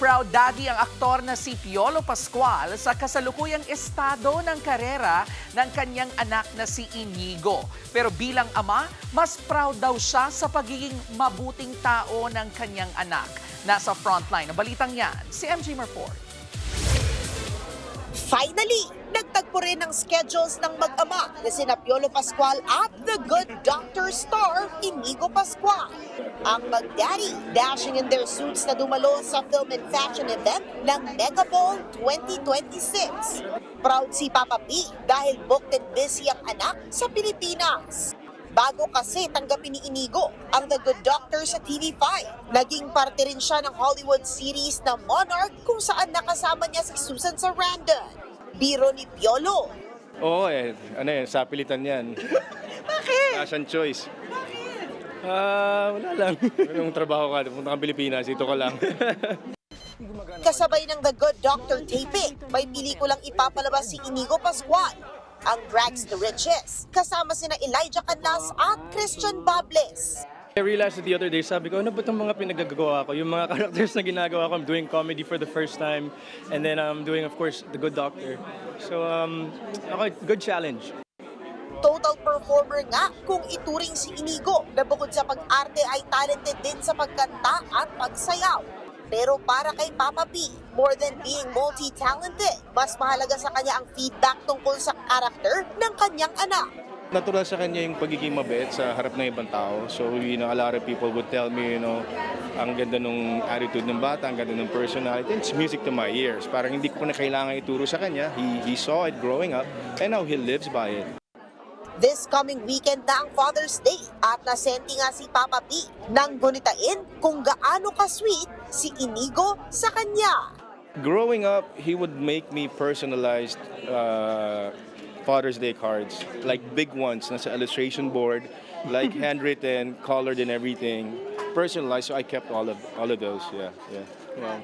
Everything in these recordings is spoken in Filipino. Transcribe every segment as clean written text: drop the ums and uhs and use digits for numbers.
Proud daddy ang aktor na si Piolo Pascual sa kasalukuyang estado ng karera ng kanyang anak na si Inigo. Pero bilang ama, mas proud daw siya sa pagiging mabuting tao ng kanyang anak. Nasa frontline ng balitang yan, si MJ Marfort. Finally, nagtagpo rin ang schedules ng mag-ama na sina Piolo Pascual at The Good Doctor star Inigo Pascual. Ang mag-daddy dashing in their suits na dumalo sa film and fashion event ng Megaball 2026. Proud si Papa P dahil booked and busy ang anak sa Pilipinas. Bago kasi tanggapin ni Inigo ang The Good Doctor sa TV5. Naging parte rin siya ng Hollywood series na Monarch kung saan nakasama niya si Susan Sarandon. Biro ni Piolo. Oo sa pilitan yan. Bakit? Fashion choice. Wala lang. Yung trabaho ka, punta kang Pilipinas, ito ka lang. Kasabay ng The Good Doctor taping, may pelikulang ipapalabas si Inigo Pascual, ang Drags to Riches, kasama sina Elijah Canlas at Christian Bables. I realized the other day, sabi ko, ano ba itong mga pinagagawa ko? Yung mga characters na ginagawa ko, I'm doing comedy for the first time, and then I'm doing, of course, The Good Doctor. So, good challenge. Total performer nga kung ituring si Inigo na bukod sa pag-arte ay talented din sa pagkanta at pagsayaw. Pero para kay Papa P, more than being multi-talented, mas mahalaga sa kanya ang feedback tungkol sa karakter ng kanyang anak. Natural sa kanya yung pagiging mabait sa harap ng ibang tao. So, a lot of people would tell me, ang ganda ng attitude ng bata, ang ganda ng personality. It's music to my ears. Parang hindi ko na kailangan ituro sa kanya. He saw it growing up, and now he lives by it. This coming weekend na ang Father's Day at nasenti nga si Papa P nang gunitain kung gaano ka-sweet si Inigo sa kanya. Growing up, he would make me personalized Father's Day cards, like big ones, nasa illustration board, like handwritten, colored and everything, personalized. So I kept all of those. Yeah. Wow.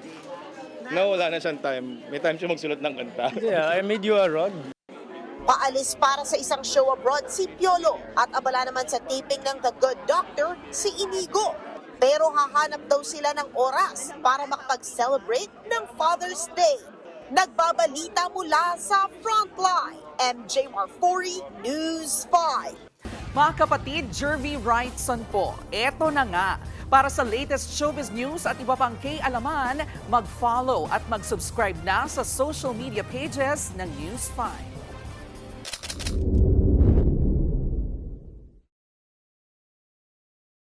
No, wala na siyang time. May time siya magsulat ng kanta. Yeah, I made you a rug. Paalis para sa isang show abroad si Piolo at abala naman sa taping ng The Good Doctor si Inigo. Pero hahanap daw sila ng oras para makapag-celebrate ng Father's Day. Nagbabalita mula sa Frontline, MJ Marfori, News 5. Mga kapatid, Jervy Wrightson po. Eto na nga. Para sa latest showbiz news at iba pang K-alaman, mag-follow at mag-subscribe na sa social media pages ng News 5.